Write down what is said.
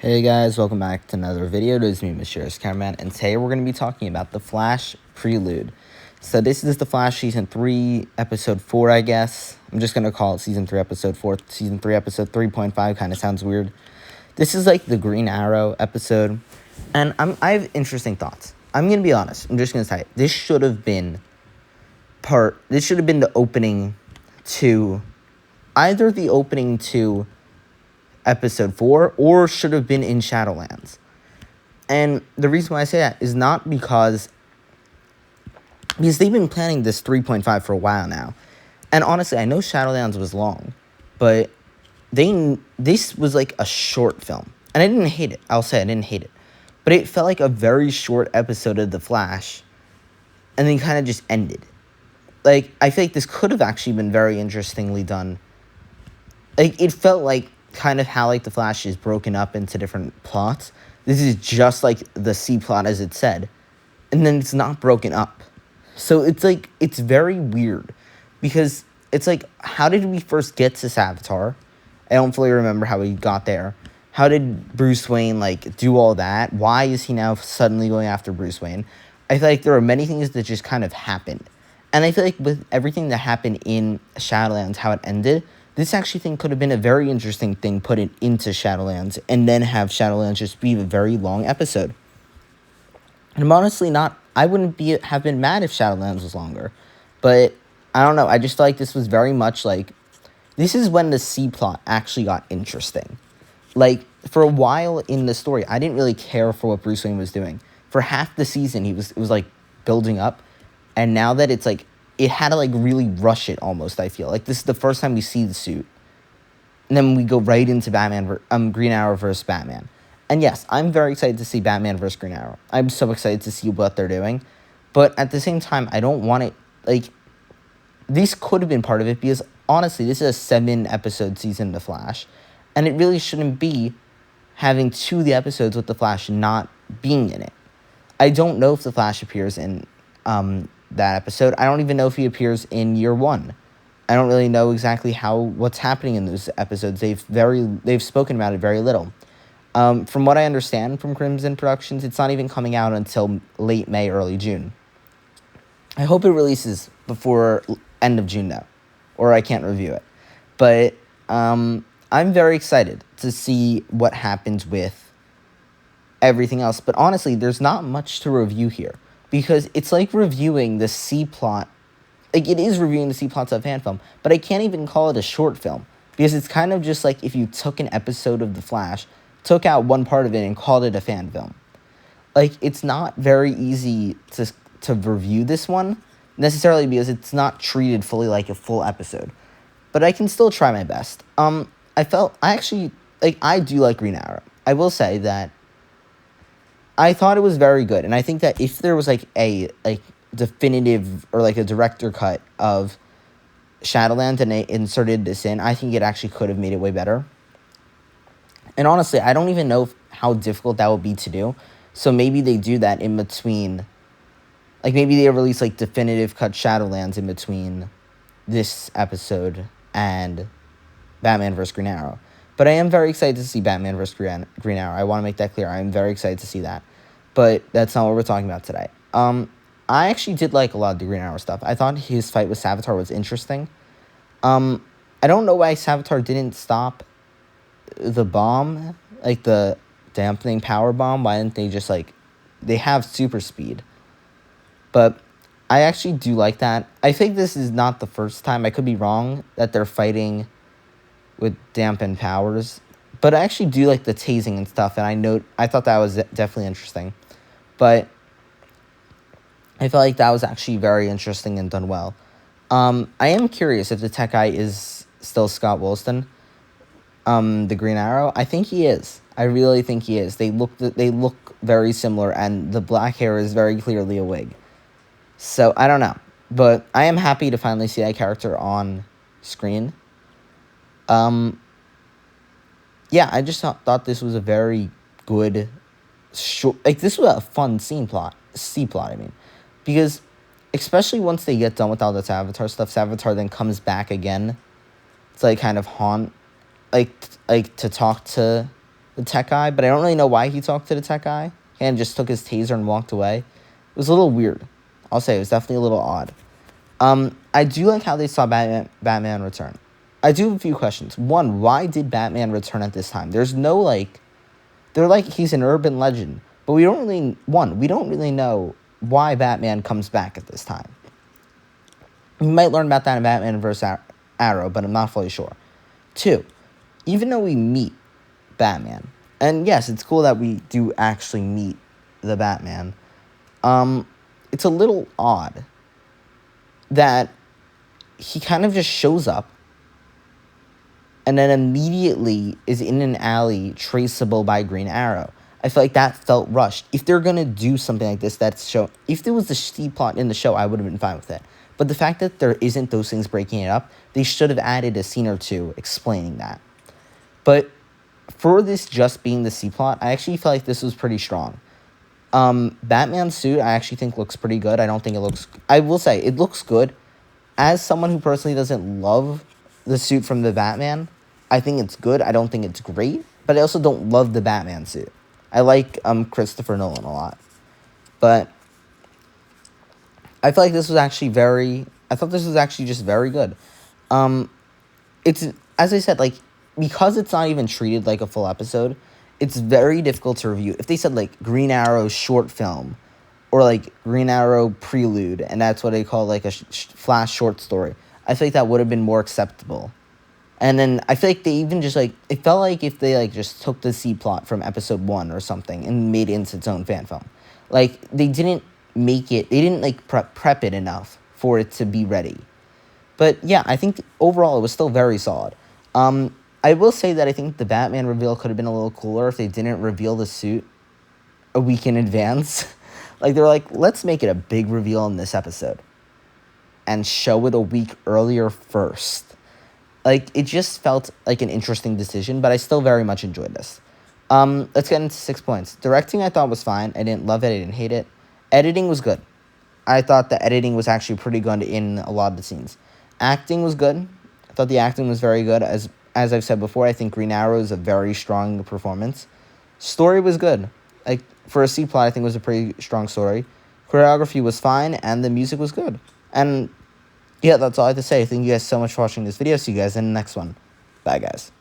Hey guys, welcome back to another video. It is me, Mysterious Cameraman, and today we're going to be talking about The Flash Prelude. So this is The Flash Season 3, Episode 4, I guess. I'm just going to call it Season 3, Episode 4. Season 3, Episode 3.5 kind of sounds weird. This is like the Green Arrow episode, and I have interesting thoughts. I'm going to be honest. I'm just going to say, this should have been the opening to, either the opening to Episode 4, or should have been in Shadowlands. And the reason why I say that is not because they've been planning this 3.5 for a while now. And honestly, I know Shadowlands was long, but this was like a short film. And I didn't hate it. I'll say I didn't hate it. But it felt like a very short episode of The Flash, and then kind of just ended. Like, I feel like this could have actually been very interestingly done. Like, it felt like kind of how like The Flash is broken up into different plots. This is just like the C plot as it said, and then it's not broken up. So it's like, it's very weird, because it's like, how did we first get to Savitar? I don't fully remember how we got there. How did Bruce Wayne like do all that? Why is he now suddenly going after Bruce Wayne? I feel like there are many things that just kind of happened, and I feel like with everything that happened in Shadowlands, how it ended, this actually thing could have been a very interesting thing put it into Shadowlands, and then have Shadowlands just be a very long episode. And I'm honestly not, I wouldn't have been mad if Shadowlands was longer. But, I don't know, I just feel like this was very much like, this is when the C plot actually got interesting. Like, for a while in the story, I didn't really care for what Bruce Wayne was doing. For half the season, it was like, building up. And now that it's like, it had to, like, really rush it almost, I feel. Like, this is the first time we see the suit. And then we go right into Green Arrow versus Batman. And yes, I'm very excited to see Batman versus Green Arrow. I'm so excited to see what they're doing. But at the same time, I don't want it, like, this could have been part of it, because, honestly, this is a 7-episode season of The Flash. And it really shouldn't be having 2 of the episodes with The Flash not being in it. I don't know if The Flash appears in, that episode. I don't even know if he appears in year 1. I don't really know exactly what's happening in those episodes. They've spoken about it very little. From what I understand from Crimson Productions, it's not even coming out until late May, early June. I hope it releases before end of June though, or I can't review it. But I'm very excited to see what happens with everything else. But honestly, there's not much to review here, because it's like reviewing the C plot. Like, it is reviewing the C plots of a fan film, but I can't even call it a short film, because it's kind of just like if you took an episode of The Flash, took out one part of it, and called it a fan film. Like, it's not very easy to review this one, necessarily because it's not treated fully like a full episode. But I can still try my best. I do like Green Arrow. I will say that I thought it was very good, and I think that if there was like a definitive or like a director cut of Shadowlands and they inserted this in, I think it actually could have made it way better. And honestly, I don't even know how difficult that would be to do. So maybe they do that in between, like maybe they release like definitive cut Shadowlands in between this episode and Batman vs. Green Arrow. But I am very excited to see Batman vs. Green Arrow. I want to make that clear. I am very excited to see that. But that's not what we're talking about today. I actually did like a lot of the Green Arrow stuff. I thought his fight with Savitar was interesting. I don't know why Savitar didn't stop the bomb, like the dampening power bomb. Why didn't they just, like, they have super speed. But I actually do like that. I think this is not the first time, I could be wrong, that they're fighting with dampened powers. But I actually do like the tasing and stuff, and I thought that was definitely interesting. But I felt like that was actually very interesting and done well. I am curious if the tech guy is still Scott Wilson, the Green Arrow. I think he is. I really think he is. They look very similar, and the black hair is very clearly a wig. So, I don't know. But I am happy to finally see that character on screen. Yeah, I just thought this was a very good, this was a fun C plot, I mean. Because, especially once they get done with all this Savitar stuff, Savitar then comes back again to, like, kind of haunt, like to talk to the tech guy, but I don't really know why he talked to the tech guy and just took his taser and walked away. It was a little weird. I'll say it was definitely a little odd. I do like how they saw Batman return. I do have a few questions. One, why did Batman return at this time? There's no, like... They're like, he's an urban legend. But we don't really know why Batman comes back at this time. We might learn about that in Batman vs. Arrow, but I'm not fully sure. 2, even though we meet Batman, and yes, it's cool that we do actually meet the Batman, it's a little odd that he kind of just shows up and then immediately is in an alley traceable by Green Arrow. I feel like that felt rushed. If they're going to do something like this, if there was the C plot in the show, I would have been fine with it. But the fact that there isn't those things breaking it up, they should have added a scene or two explaining that. But for this just being the C plot, I actually feel like this was pretty strong. Batman's suit, I actually think looks pretty good. I will say, it looks good. As someone who personally doesn't love the suit from the Batman, I think it's good. I don't think it's great, but I also don't love the Batman suit. I like Christopher Nolan a lot. But I feel like this was actually just very good. It's, as I said, like, because it's not even treated like a full episode, it's very difficult to review. If they said, like, Green Arrow short film, or, like, Green Arrow Prelude, and that's what they call, like, a flash short story, I feel like that would have been more acceptable. And then I feel like they even just, like, it felt like if they, like, just took the C plot from episode 1 or something and made it into its own fan film. Like, they didn't, like, prep it enough for it to be ready. But, yeah, I think overall it was still very solid. I will say that I think the Batman reveal could have been a little cooler if they didn't reveal the suit a week in advance. Like, they were like, let's make it a big reveal in this episode and show it a week earlier first. Like, it just felt like an interesting decision, but I still very much enjoyed this. Let's get into 6 points. Directing, I thought, was fine. I didn't love it. I didn't hate it. Editing was good. I thought the editing was actually pretty good in a lot of the scenes. Acting was good. I thought the acting was very good. As I've said before, I think Green Arrow is a very strong performance. Story was good. Like, for a C plot, I think it was a pretty strong story. Choreography was fine, and the music was good. And yeah, that's all I have to say. Thank you guys so much for watching this video. See you guys in the next one. Bye, guys.